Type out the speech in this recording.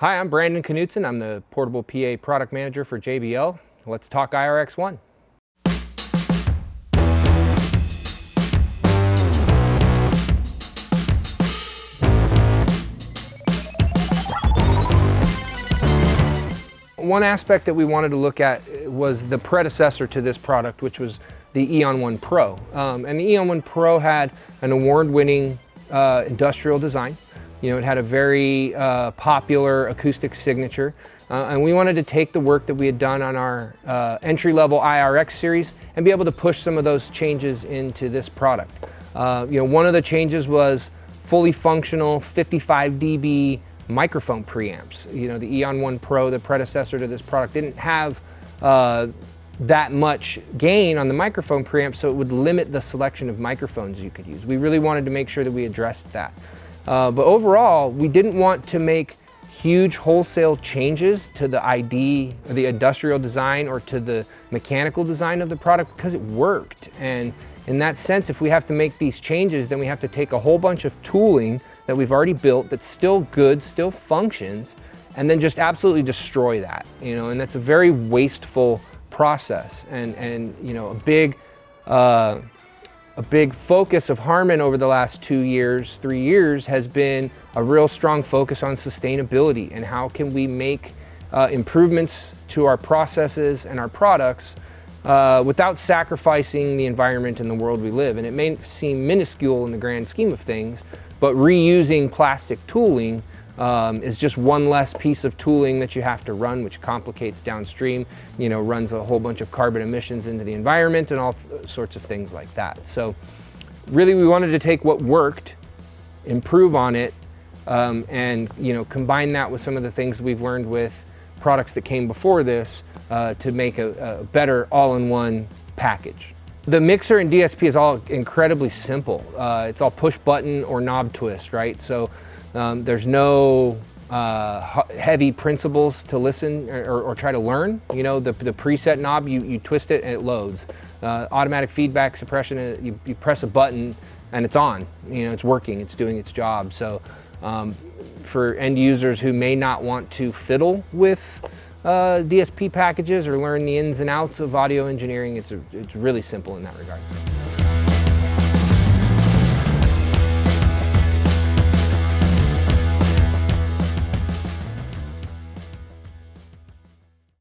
Hi, I'm Brandon Knudsen. I'm the Portable PA Product Manager for JBL. Let's talk IRX 1. One aspect that we wanted to look at was the predecessor to this product, which was the Eon 1 Pro. And the Eon 1 Pro had an award-winning industrial design. You know, it had a very popular acoustic signature. And we wanted to take the work that we had done on our entry-level IRX series and be able to push some of those changes into this product. One of the changes was fully functional 55 dB microphone preamps. You know, the Eon 1 Pro, the predecessor to this product, didn't have that much gain on the microphone preamp, so it would limit the selection of microphones you could use. We really wanted to make sure that we addressed that. But overall, we didn't want to make huge wholesale changes to the ID, or the industrial design, or to the mechanical design of the product, because it worked. And in that sense, if we have to make these changes, then we have to take a whole bunch of tooling that we've already built that's still good, still functions, and then just absolutely destroy that, you know, and that's a very wasteful process. And you know, a big focus of Harman over the last 2 years, 3 years, has been a real strong focus on sustainability and how can we make improvements to our processes and our products without sacrificing the environment and the world we live. And it may seem minuscule in the grand scheme of things, but reusing plastic tooling is just one less piece of tooling that you have to run, which complicates downstream, you know, runs a whole bunch of carbon emissions into the environment and all sorts of things like that. So really we wanted to take what worked, improve on it, and you know, combine that with some of the things we've learned with products that came before this to make a better all-in-one package. The mixer and DSP is all incredibly simple. It's all push button or knob twist, right? So there's no heavy principles to listen or try to learn. You know, the preset knob, you twist it and it loads. Automatic feedback suppression, you press a button and it's on. You know, it's working, it's doing its job. So for end users who may not want to fiddle with DSP packages or learn the ins and outs of audio engineering, it's really simple in that regard.